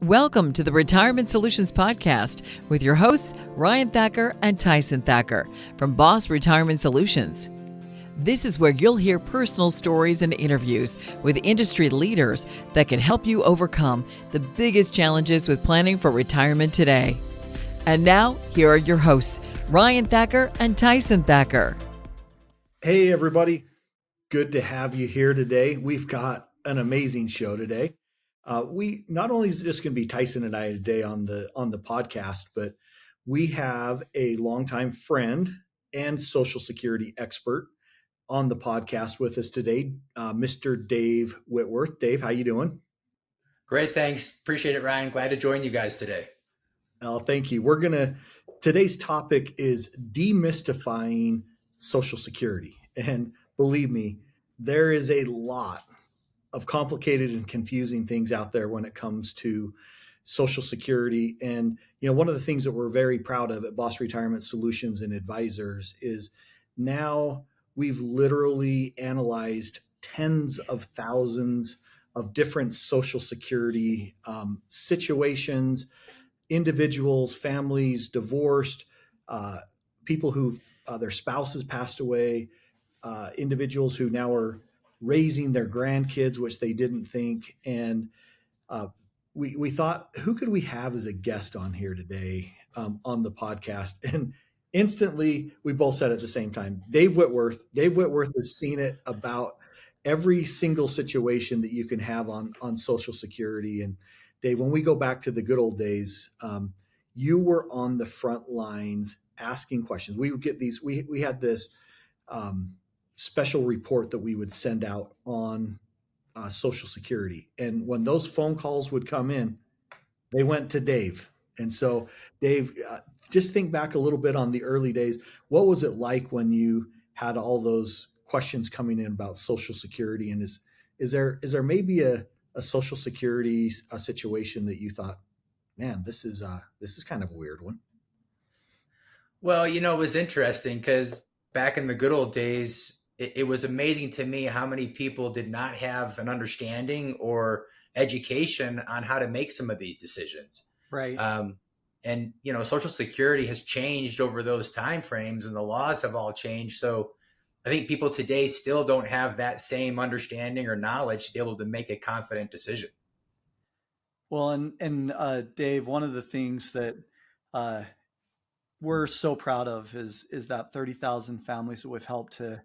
Welcome to the Retirement Solutions Podcast with your hosts, Ryan Thacker and Tyson Thacker from B.O.S.S Retirement Solutions. This is where you'll hear personal stories and interviews with industry leaders that can help you overcome the biggest challenges with planning for retirement today. And now, here are your hosts, Ryan Thacker and Tyson Thacker. Hey, everybody. Good to have you here today. We've got an amazing show today. We not only is it just going to be Tyson and I today on the podcast, but we have a longtime friend and Social Security expert on the podcast with us today, Mr. Dave Whitworth. Dave, how you doing? Great, thanks. Appreciate it, Ryan. Glad to join you guys today. Oh, thank you. Today's topic is demystifying Social Security, and believe me, there is a lot of complicated and confusing things out there when it comes to Social Security. And, one of the things that we're very proud of at B.O.S.S Retirement Solutions and Advisors is now we've literally analyzed tens of thousands of different Social Security situations, individuals, families, divorced, people who've their spouses passed away, individuals who now are raising their grandkids, which they didn't think. And we thought, who could we have as a guest on here today on the podcast? And instantly, we both said at the same time, Dave Whitworth. Dave Whitworth has seen it about every single situation that you can have on Social Security. And Dave, when we go back to the good old days, you were on the front lines asking questions. We would get these, we had this special report that we would send out on Social Security. And when those phone calls would come in, they went to Dave. And so, Dave, just think back a little bit on the early days. What was it like when you had all those questions coming in about Social Security? And is there maybe a Social Security situation that you thought, man, this is kind of a weird one? Well, it was interesting because back in the good old days, it was amazing to me how many people did not have an understanding or education on how to make some of these decisions. Right. And Social Security has changed over those time frames and the laws have all changed. So I think people today still don't have that same understanding or knowledge to be able to make a confident decision. Well, and Dave, one of the things that we're so proud of is that 30,000 families that we've helped to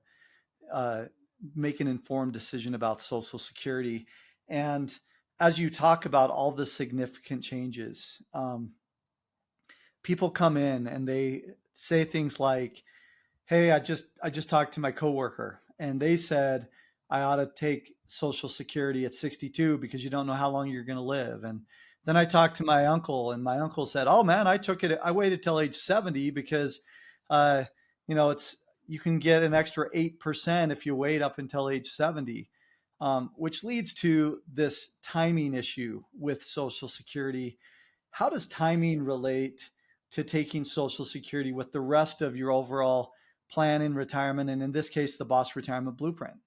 make an informed decision about Social Security. And as you talk about all the significant changes, people come in and they say things like, "Hey, I just talked to my coworker, and they said I ought to take Social Security at 62 because you don't know how long you're going to live." And then I talked to my uncle, and my uncle said, "Oh man, I waited till age 70 because, you can get an extra 8% if you wait up until age 70, which leads to this timing issue with Social Security. How does timing relate to taking Social Security with the rest of your overall plan in retirement, and in this case, the B.O.S.S Retirement Blueprint?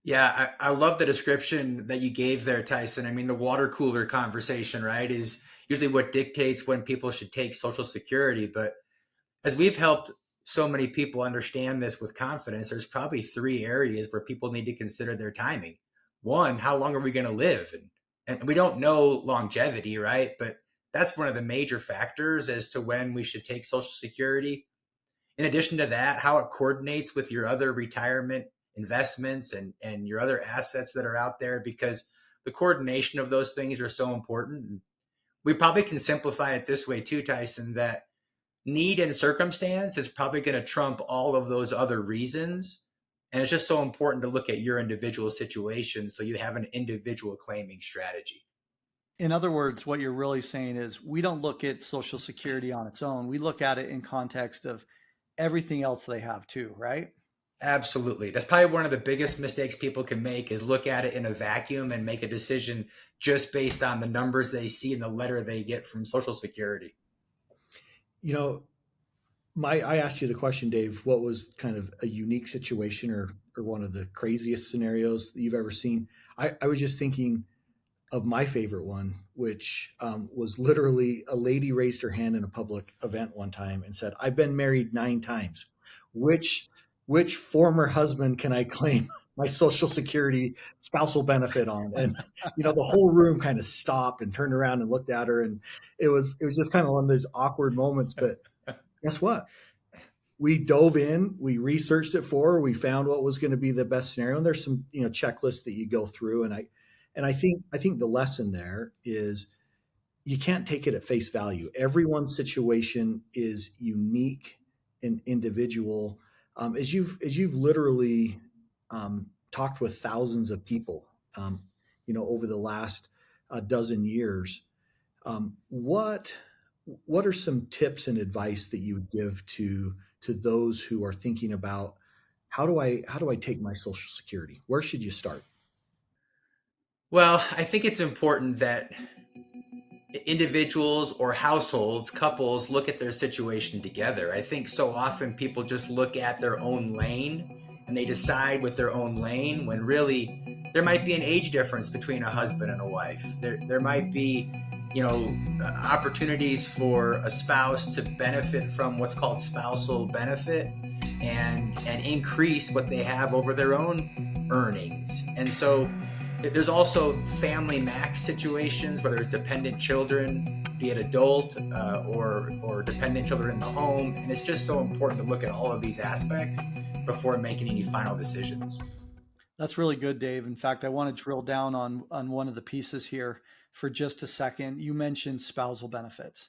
Yeah, I love the description that you gave there, Tyson. I mean, the water cooler conversation, right, is usually what dictates when people should take Social Security. But as we've helped so many people understand this with confidence, there's probably three areas where people need to consider their timing. One, how long are we going to live? And we don't know longevity, right? But that's one of the major factors as to when we should take Social Security. In addition to that, how it coordinates with your other retirement investments and your other assets that are out there, because the coordination of those things are so important. And we probably can simplify it this way too, Tyson, that need and circumstance is probably going to trump all of those other reasons. And it's just so important to look at your individual situation so you have an individual claiming strategy. In other words, what you're really saying is we don't look at Social Security on its own. We look at it in context of everything else they have too, right? Absolutely. That's probably one of the biggest mistakes people can make is look at it in a vacuum and make a decision just based on the numbers they see in the letter they get from Social Security. I asked you the question, Dave, what was kind of a unique situation or one of the craziest scenarios that you've ever seen? I was just thinking, of my favorite one, which was literally a lady raised her hand in a public event one time and said, "I've been married 9 times. Which which former husband can I claim my Social Security spousal benefit on?" And the whole room kind of stopped and turned around and looked at her, and it was just kind of one of those awkward moments. But guess what? We dove in, we researched it for her, we found what was going to be the best scenario. And there's some, checklists that you go through. And I think the lesson there is you can't take it at face value. Everyone's situation is unique and individual. As you've literally talked with thousands of people, over the last dozen years, what are some tips and advice that you would give to those who are thinking about how do I take my Social Security? Where should you start? Well, I think it's important that individuals or households, couples look at their situation together. I think so often people just look at their own lane and they decide with their own lane when really there might be an age difference between a husband and a wife. There might be, opportunities for a spouse to benefit from what's called spousal benefit and increase what they have over their own earnings. And so there's also family max situations where there's dependent children, be it adult or dependent children in the home. And it's just so important to look at all of these aspects before making any final decisions. That's really good, Dave. In fact, I want to drill down on one of the pieces here for just a second. You mentioned spousal benefits.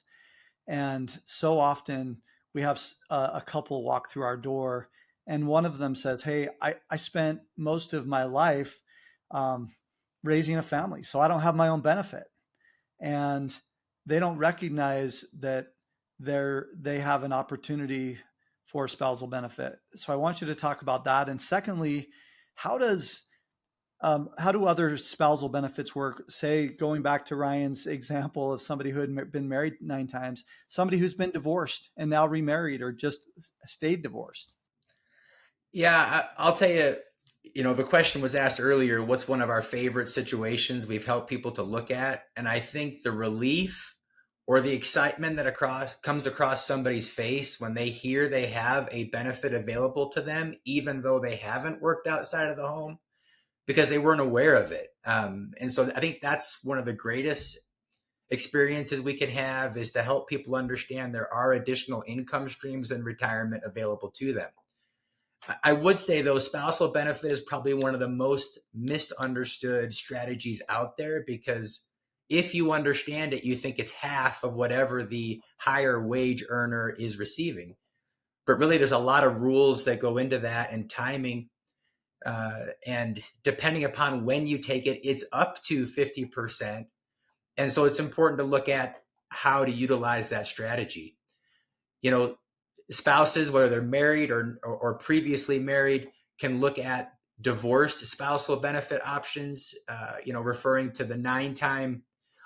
And so often we have a couple walk through our door and one of them says, "Hey, I spent most of my life raising a family, so I don't have my own benefit." And they don't recognize that they have an opportunity for spousal benefit. So I want you to talk about that. And secondly, how do other spousal benefits work? Say, going back to Ryan's example of somebody who had been married 9 times, somebody who's been divorced and now remarried or just stayed divorced. Yeah, I'll tell you, the question was asked earlier, what's one of our favorite situations we've helped people to look at? And I think the relief or the excitement that comes across somebody's face when they hear they have a benefit available to them, even though they haven't worked outside of the home because they weren't aware of it. And so I think that's one of the greatest experiences we can have, is to help people understand there are additional income streams in retirement available to them. I would say, though, spousal benefit is probably one of the most misunderstood strategies out there, because if you understand it, you think it's half of whatever the higher wage earner is receiving. But really, there's a lot of rules that go into that, and timing. And depending upon when you take it, it's up to 50%. And so it's important to look at how to utilize that strategy. Spouses, whether they're married or previously married, can look at divorced spousal benefit options, referring to the 9-time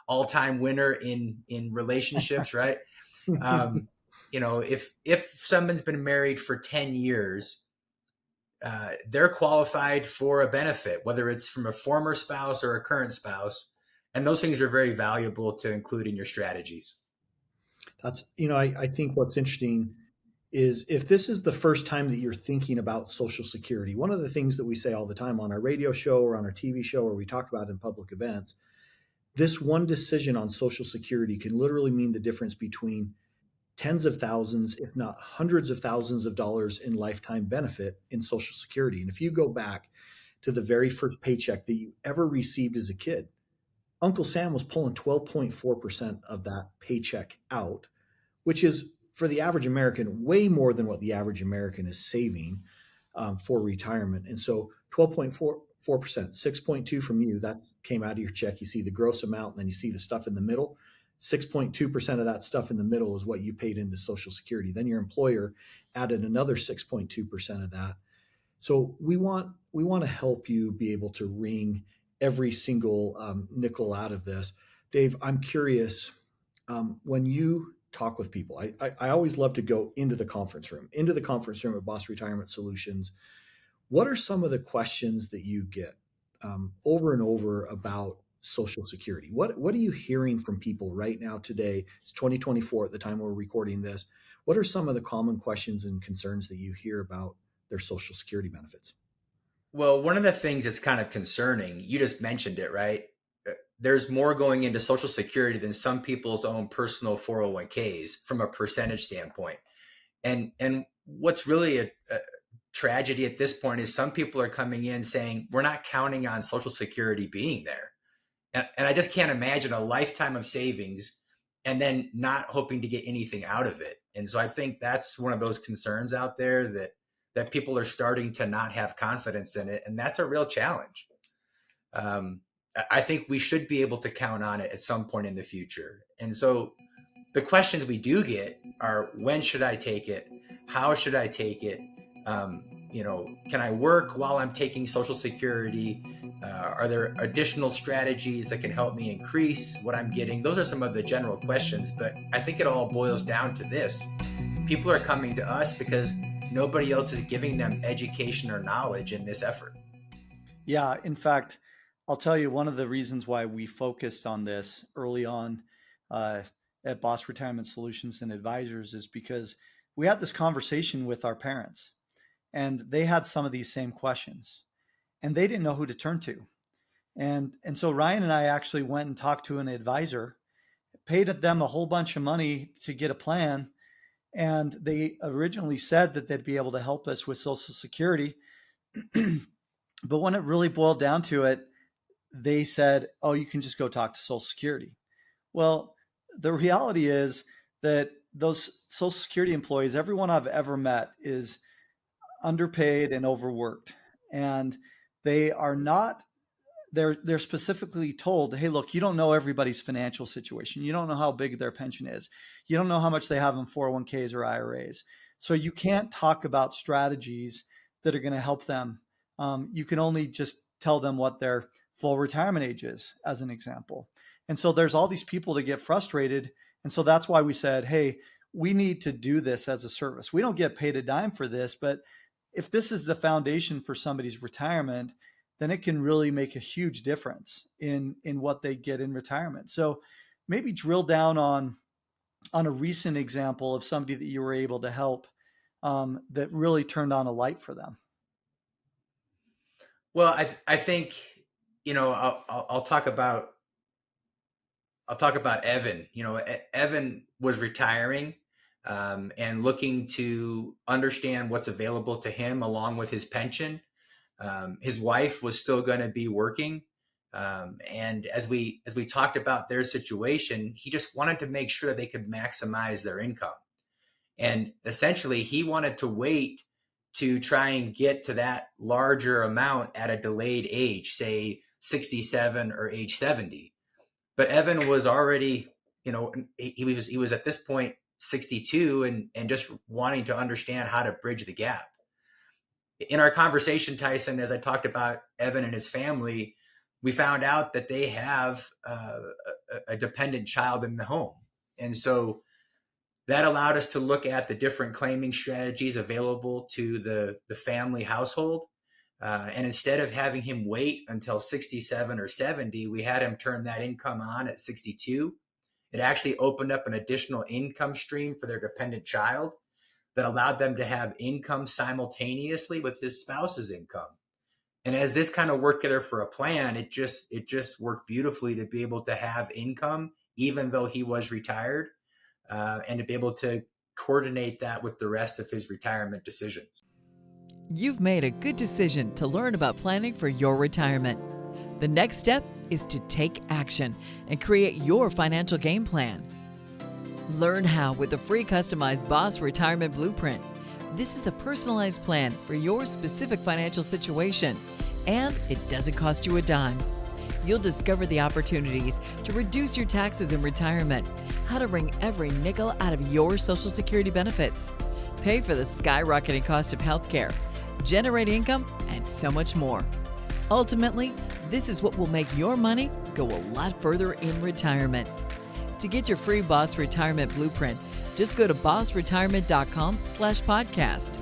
all-time winner in relationships, right? If someone's been married for 10 years, they're qualified for a benefit, whether it's from a former spouse or a current spouse. And those things are very valuable to include in your strategies. I think what's interesting is, if this is the first time that you're thinking about Social Security, one of the things that we say all the time on our radio show or on our TV show, or we talk about in public events, this one decision on Social Security can literally mean the difference between tens of thousands, if not hundreds of thousands of dollars in lifetime benefit in Social Security. And if you go back to the very first paycheck that you ever received as a kid, Uncle Sam was pulling 12.4% of that paycheck out, which is, for the average American, way more than what the average American is saving for retirement. And so 12.4%, 6.2 from you, that came out of your check. You see the gross amount, and then you see the stuff in the middle. 6.2% of that stuff in the middle is what you paid into Social Security. Then your employer added another 6.2% of that. So we want to help you be able to wring every single nickel out of this. Dave, I'm curious, when you talk with people, I always love to go into the conference room at B.O.S.S Retirement Solutions. What are some of the questions that you get over and over about Social Security? What are you hearing from people right now today? It's 2024 at the time we're recording this. What are some of the common questions and concerns that you hear about their Social Security benefits? Well, one of the things that's kind of concerning, you just mentioned it, right? There's more going into Social Security than some people's own personal 401ks from a percentage standpoint. And what's really a tragedy at this point is some people are coming in saying, we're not counting on Social Security being there. And I just can't imagine a lifetime of savings and then not hoping to get anything out of it. And so I think that's one of those concerns out there that people are starting to not have confidence in it. And that's a real challenge. I think we should be able to count on it at some point in the future. And so the questions we do get are, when should I take it? How should I take it? Can I work while I'm taking Social Security? Are there additional strategies that can help me increase what I'm getting? Those are some of the general questions, but I think it all boils down to this. People are coming to us because nobody else is giving them education or knowledge in this effort. Yeah, in fact, I'll tell you one of the reasons why we focused on this early on at B.O.S.S Retirement Solutions and Advisors is because we had this conversation with our parents, and they had some of these same questions, and they didn't know who to turn to. And so Ryan and I actually went and talked to an advisor, paid them a whole bunch of money to get a plan. And they originally said that they'd be able to help us with Social Security. But when it really boiled down to it, they said, oh, you can just go talk to Social Security. Well, the reality is that those Social Security employees, everyone I've ever met, is underpaid and overworked. And they are not, they're specifically told, hey, look, you don't know everybody's financial situation. You don't know how big their pension is. You don't know how much they have in 401ks or IRAs. So you can't talk about strategies that are going to help them. You can only just tell them what their full retirement age is, as an example. And so there's all these people that get frustrated. And so that's why we said, hey, we need to do this as a service. We don't get paid a dime for this, but if this is the foundation for somebody's retirement, then it can really make a huge difference in what they get in retirement. So maybe drill down on a recent example of somebody that you were able to help that really turned on a light for them. Well, I think, I'll talk about Evan. Evan was retiring and looking to understand what's available to him along with his pension. His wife was still going to be working. And as we talked about their situation, he just wanted to make sure that they could maximize their income. And essentially he wanted to wait to try and get to that larger amount at a delayed age, say 67 or age 70. But Evan was already, he was at this point 62 and just wanting to understand how to bridge the gap. In our conversation, Tyson, as I talked about Evan and his family, we found out that they have a dependent child in the home. And so that allowed us to look at the different claiming strategies available to the family household. And instead of having him wait until 67 or 70, we had him turn that income on at 62. It actually opened up an additional income stream for their dependent child that allowed them to have income simultaneously with his spouse's income. And as this kind of worked together for a plan, it just worked beautifully to be able to have income, even though he was retired, and to be able to coordinate that with the rest of his retirement decisions. You've made a good decision to learn about planning for your retirement. The next step is to take action and create your financial game plan. Learn how with the free customized B.O.S.S Retirement Blueprint. This is a personalized plan for your specific financial situation, and it doesn't cost you a dime. You'll discover the opportunities to reduce your taxes in retirement, how to wring every nickel out of your Social Security benefits, pay for the skyrocketing cost of healthcare, generate income, and so much more. Ultimately, this is what will make your money go a lot further in retirement. To get your free B.O.S.S Retirement Blueprint, just go to bossretirement.com/podcast.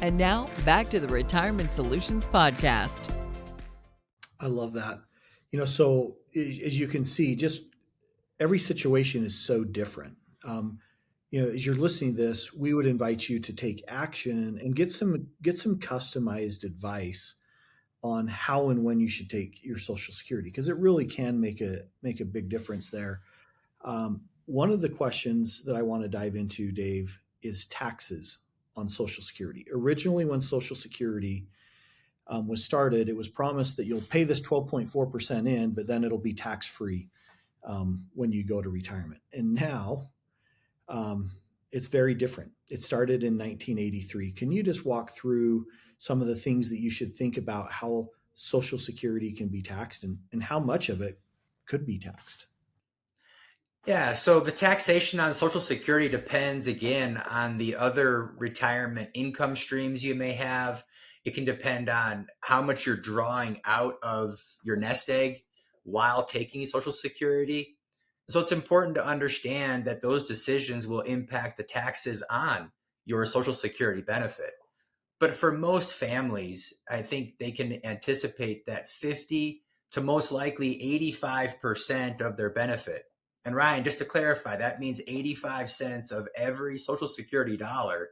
And now back to the Retirement Solutions Podcast. I love that. So as you can see, just every situation is so different. As you're listening to this, we would invite you to take action and get some customized advice on how and when you should take your Social Security, because it really can make a big difference there. One of the questions that I want to dive into, Dave, is taxes on Social Security. Originally, when Social Security was started, it was promised that you'll pay this 12.4% in, but then it'll be tax free when you go to retirement. And now um, it's very different. It started in 1983. Can you just walk through some of the things that you should think about how Social Security can be taxed, and how much of it could be taxed? Yeah, so the taxation on Social Security depends again on the other retirement income streams you may have. It can depend on how much you're drawing out of your nest egg while taking Social Security. So it's important to understand that those decisions will impact the taxes on your Social Security benefit. But for most families, I think they can anticipate that 50 to most likely 85% of their benefit. And Ryan, just to clarify, that means 85 cents of every Social Security dollar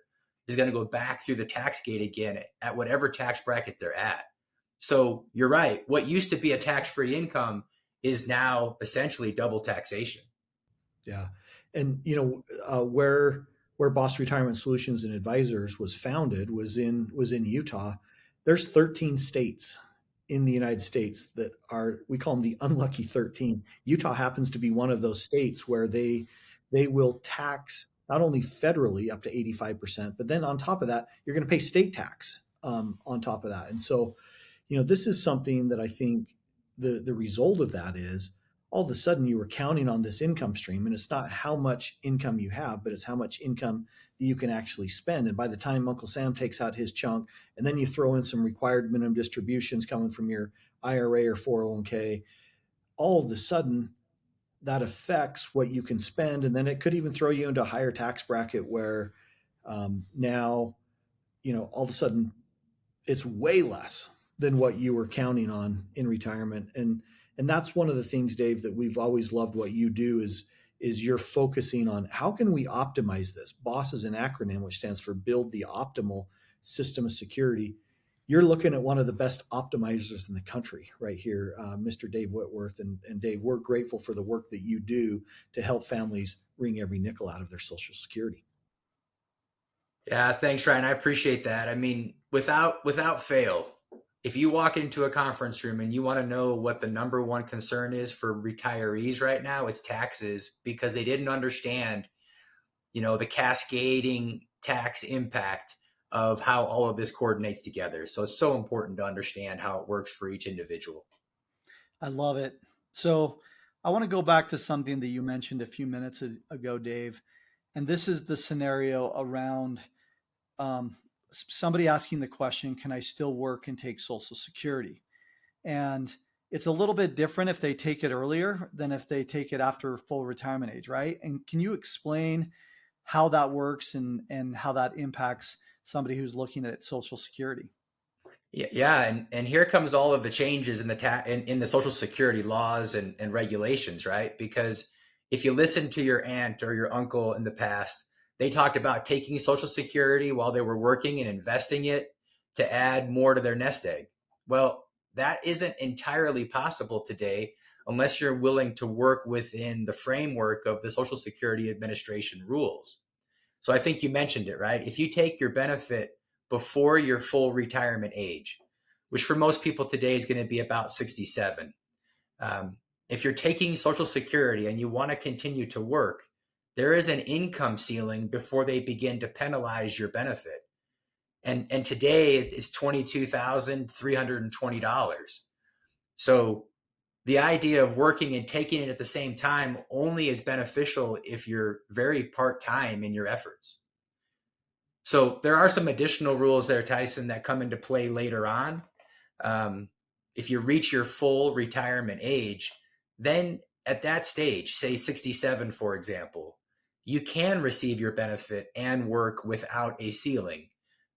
is going to go back through the tax gate again at whatever tax bracket they're at. So you're right. What used to be a tax-free income is now essentially double taxation. Yeah, and where Boss Retirement Solutions and Advisors was founded was in Utah. There's 13 states in the United States that are, we call them the unlucky 13. Utah happens to be one of those states where they will tax not only federally up to 85%, but then on top of that, you're going to pay state tax on top of that. And so, this is something that I think the result of that is all of a sudden you were counting on this income stream, and it's not how much income you have, but it's how much income that you can actually spend. And by the time Uncle Sam takes out his chunk, and then you throw in some required minimum distributions coming from your IRA or 401k, all of a sudden that affects what you can spend. And then it could even throw you into a higher tax bracket where now, all of a sudden it's way less than what you were counting on in retirement. And that's one of the things, Dave, that we've always loved what you do is you're focusing on how can we optimize this. B.O.S.S is an acronym which stands for Build the Optimal System of Security. You're looking at one of the best optimizers in the country right here, Mr. Dave Whitworth. And Dave, we're grateful for the work that you do to help families wring every nickel out of their Social Security. Yeah, thanks, Ryan. I appreciate that. I mean, without fail, if you walk into a conference room and you want to know what the number one concern is for retirees right now, it's taxes, because they didn't understand, the cascading tax impact of how all of this coordinates together. So it's so important to understand how it works for each individual. I love it. So I want to go back to something that you mentioned a few minutes ago, Dave. And this is the scenario around somebody asking the question, can I still work and take Social Security? And it's a little bit different if they take it earlier than if they take it after full retirement age, right? And can you explain how that works and how that impacts somebody who's looking at Social Security? Yeah, and here comes all of the changes in in the Social Security laws and regulations, right? Because if you listen to your aunt or your uncle in the past, they talked about taking Social Security while they were working and investing it to add more to their nest egg. Well, that isn't entirely possible today unless you're willing to work within the framework of the Social Security Administration rules. So I think you mentioned it, right? If you take your benefit before your full retirement age, which for most people today is going to be about 67, if you're taking Social Security and you want to continue to work, there is an income ceiling before they begin to penalize your benefit. And today it's $22,320. So the idea of working and taking it at the same time only is beneficial if you're very part-time in your efforts. So there are some additional rules there, Tyson, that come into play later on. If you reach your full retirement age, then at that stage, say 67, for example, you can receive your benefit and work without a ceiling.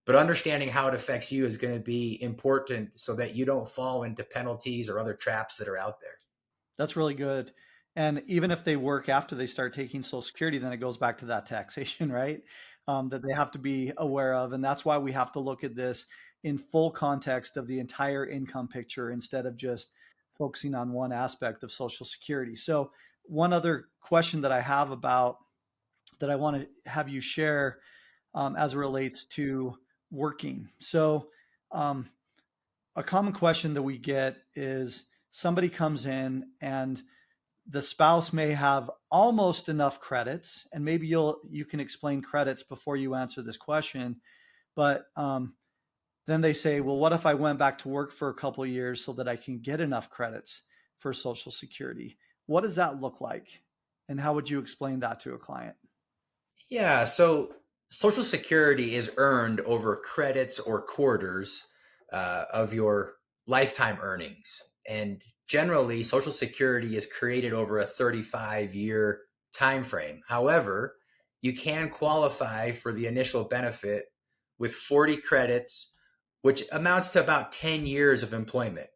But understanding how it affects you is going to be important so that you don't fall into penalties or other traps that are out there. That's really good. And even if they work after they start taking Social Security, then it goes back to that taxation, right? That they have to be aware of. And that's why we have to look at this in full context of the entire income picture instead of just focusing on one aspect of Social Security. So, one other question that I have about that I want to have you share as it relates to working. So, um, a common question that we get is somebody comes in and the spouse may have almost enough credits, and maybe you can explain credits before you answer this question. But then they say, well, what if I went back to work for a couple of years so that I can get enough credits for Social Security? What does that look like? And how would you explain that to a client? Yeah, so Social Security is earned over credits or quarters of your lifetime earnings. And generally, Social Security is created over a 35-year time frame. However, you can qualify for the initial benefit with 40 credits, which amounts to about 10 years of employment.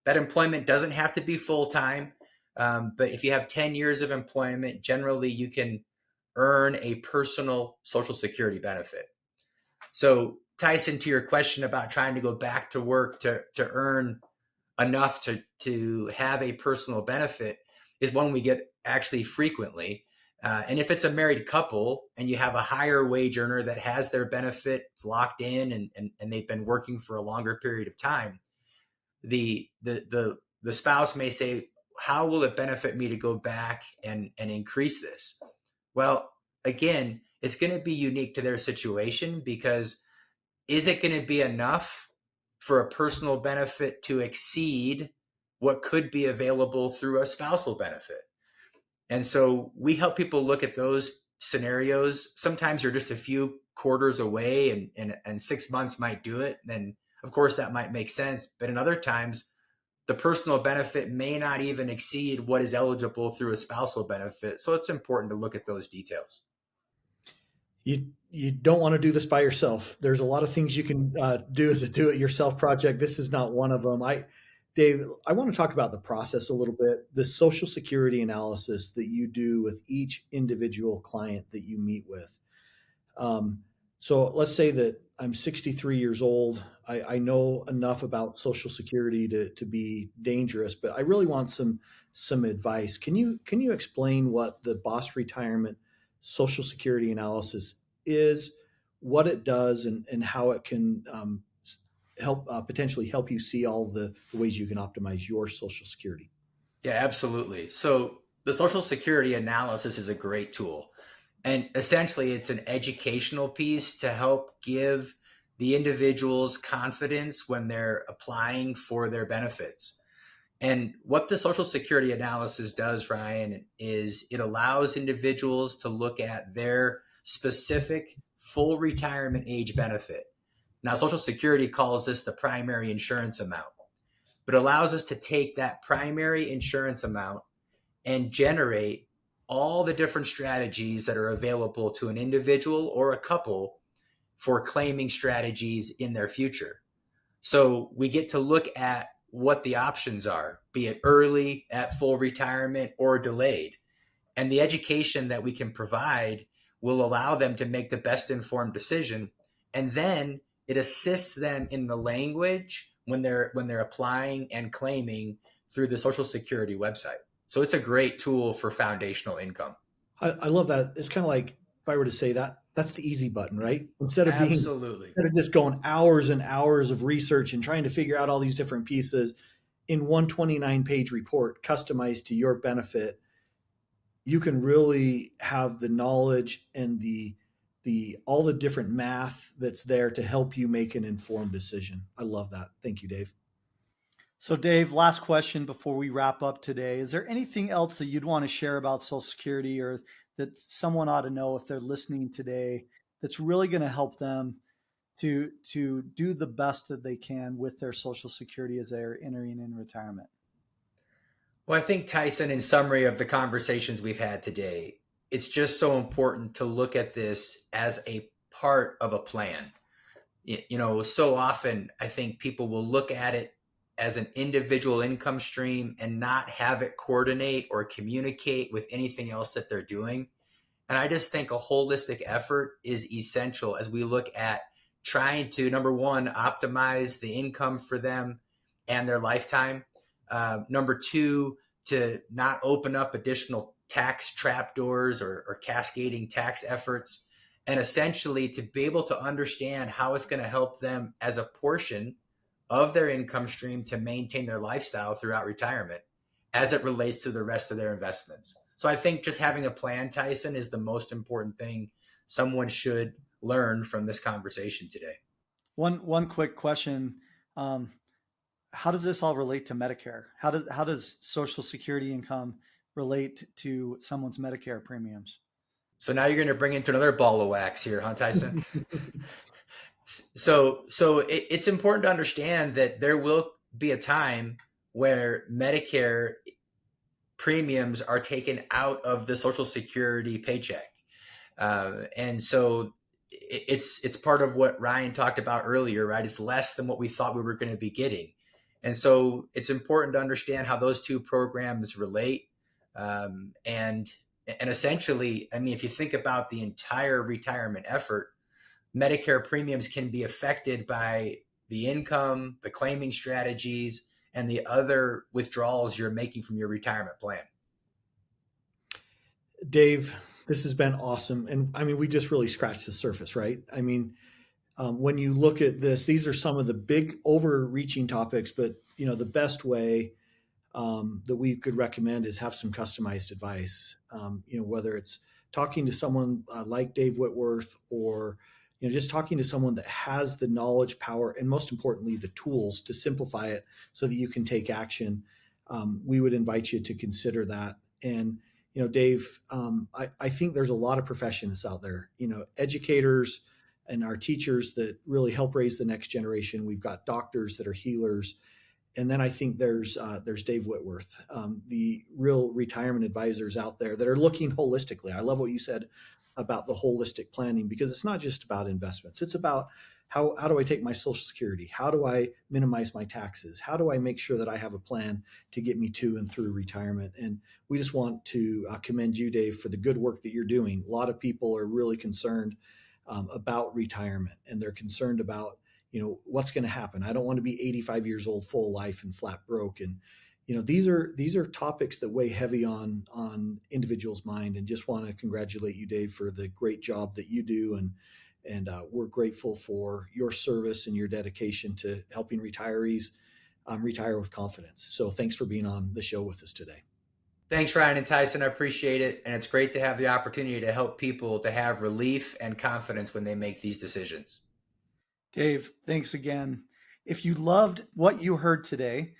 That employment doesn't have to be full time, but if you have 10 years of employment, generally you can earn a personal Social Security benefit. So, Tyson, to your question about trying to go back to work to earn enough to have a personal benefit, is one we get actually frequently. And if it's a married couple and you have a higher wage earner that has their benefits locked in and they've been working for a longer period of time, the spouse may say, how will it benefit me to go back and increase this? Well, again, it's going to be unique to their situation, because is it going to be enough for a personal benefit to exceed what could be available through a spousal benefit? And so we help people look at those scenarios. Sometimes you're just a few quarters away, and 6 months might do it. Then, of course, that might make sense. But in other times, the personal benefit may not even exceed what is eligible through a spousal benefit. So it's important to look at those details. You don't want to do this by yourself. There's a lot of things you can do as a do-it-yourself project. This is not one of them. Dave, I want to talk about the process a little bit. The Social Security analysis that you do with each individual client that you meet with. So let's say that I'm 63 years old. I know enough about Social Security to be dangerous, but I really want some advice. Can you explain what the B.O.S.S retirement Social Security analysis is, what it does, and how it can help potentially help you see all the ways you can optimize your Social Security? Yeah, absolutely. So the Social Security analysis is a great tool. And essentially, it's an educational piece to help give the individuals confidence when they're applying for their benefits. And what the Social Security analysis does, Ryan, is it allows individuals to look at their specific full retirement age benefit. Now, Social Security calls this the primary insurance amount, but allows us to take that primary insurance amount and generate all the different strategies that are available to an individual or a couple for claiming strategies in their future. So we get to look at what the options are, be it early, at full retirement, or delayed. And the education that we can provide will allow them to make the best informed decision. And then it assists them in the language when they're applying and claiming through the Social Security website. So it's a great tool for foundational income. I love that. It's kind of like if I were to say that's the easy button, right? Absolutely. Instead of just going hours and hours of research and trying to figure out all these different pieces in one 29-page report customized to your benefit, you can really have the knowledge and the all the different math that's there to help you make an informed decision. I love that. Thank you, Dave. So, Dave, last question before we wrap up today. Is there anything else that you'd want to share about Social Security or that someone ought to know if they're listening today that's really going to help them to do the best that they can with their Social Security as they're entering in retirement? Well, I think, Tyson, in summary of the conversations we've had today, it's just so important to look at this as a part of a plan. So often I think people will look at it as an individual income stream and not have it coordinate or communicate with anything else that they're doing. And I just think a holistic effort is essential as we look at trying to, number one, optimize the income for them and their lifetime. Number two, to not open up additional tax trapdoors or cascading tax efforts, and essentially to be able to understand how it's going to help them as a portion of their income stream to maintain their lifestyle throughout retirement as it relates to the rest of their investments. So I think just having a plan, Tyson, is the most important thing someone should learn from this conversation today. One quick question. How does this all relate to Medicare? How does Social Security income relate to someone's Medicare premiums? So now you're going to bring into another ball of wax here, huh, Tyson? So it's important to understand that there will be a time where Medicare premiums are taken out of the Social Security paycheck. And so it's part of what Ryan talked about earlier, right? It's less than what we thought we were going to be getting. And so it's important to understand how those two programs relate. And essentially, I mean, if you think about the entire retirement effort, Medicare premiums can be affected by the income, the claiming strategies, and the other withdrawals you're making from your retirement plan. Dave, this has been awesome. And I mean, we just really scratched the surface, right? I mean, when you look at this, these are some of the big overreaching topics, but the best way that we could recommend is have some customized advice. Whether it's talking to someone like Dave Whitworth, or just talking to someone that has the knowledge, power, and most importantly, the tools to simplify it so that you can take action. We would invite you to consider that. And Dave, I think there's a lot of professions out there, educators and our teachers that really help raise the next generation. We've got doctors that are healers. And then I think there's Dave Whitworth, the real retirement advisors out there that are looking holistically. I love what you said about the holistic planning, because it's not just about investments. It's about how do I take my Social Security? How do I minimize my taxes? How do I make sure that I have a plan to get me to and through retirement? And we just want to commend you, Dave, for the good work that you're doing. A lot of people are really concerned about retirement, and they're concerned about what's going to happen. I don't want to be 85 years old, full life, and flat broke. And these are topics that weigh heavy on individuals' mind. And just want to congratulate you, Dave, for the great job that you do. And we're grateful for your service and your dedication to helping retirees retire with confidence. So thanks for being on the show with us today. Thanks, Ryan and Tyson. I appreciate it. And it's great to have the opportunity to help people to have relief and confidence when they make these decisions. Dave, thanks again. If you loved what you heard today,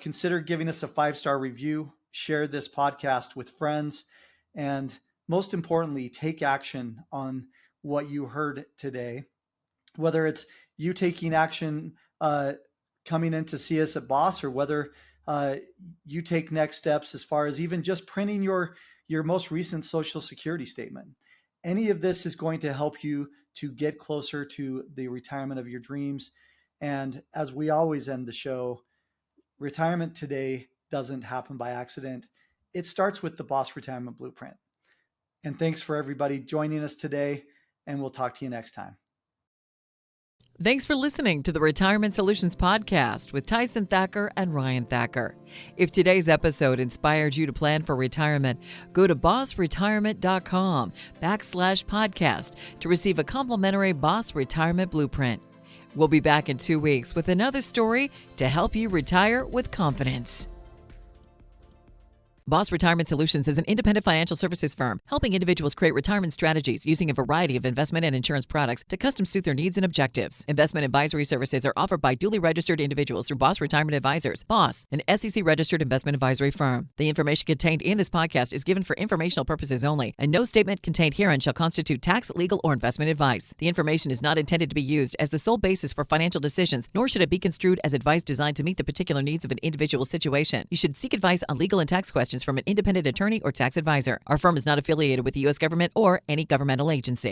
consider giving us a 5-star review, share this podcast with friends, and most importantly, take action on what you heard today. Whether it's you taking action coming in to see us at B.O.S., or whether you take next steps as far as even just printing your most recent Social Security statement. Any of this is going to help you to get closer to the retirement of your dreams. And as we always end the show, retirement today doesn't happen by accident. It starts with the B.O.S. Retirement Blueprint. And thanks for everybody joining us today, and we'll talk to you next time. Thanks for listening to the Retirement Solutions Podcast with Tyson Thacker and Ryan Thacker. If today's episode inspired you to plan for retirement, go to bossretirement.com/podcast to receive a complimentary B.O.S. Retirement Blueprint. We'll be back in 2 weeks with another story to help you retire with confidence. B.O.S. Retirement Solutions is an independent financial services firm helping individuals create retirement strategies using a variety of investment and insurance products to custom suit their needs and objectives. Investment advisory services are offered by duly registered individuals through B.O.S. Retirement Advisors, B.O.S., an SEC-registered investment advisory firm. The information contained in this podcast is given for informational purposes only, and no statement contained herein shall constitute tax, legal, or investment advice. The information is not intended to be used as the sole basis for financial decisions, nor should it be construed as advice designed to meet the particular needs of an individual situation. You should seek advice on legal and tax questions from an independent attorney or tax advisor. Our firm is not affiliated with the U.S. government or any governmental agency.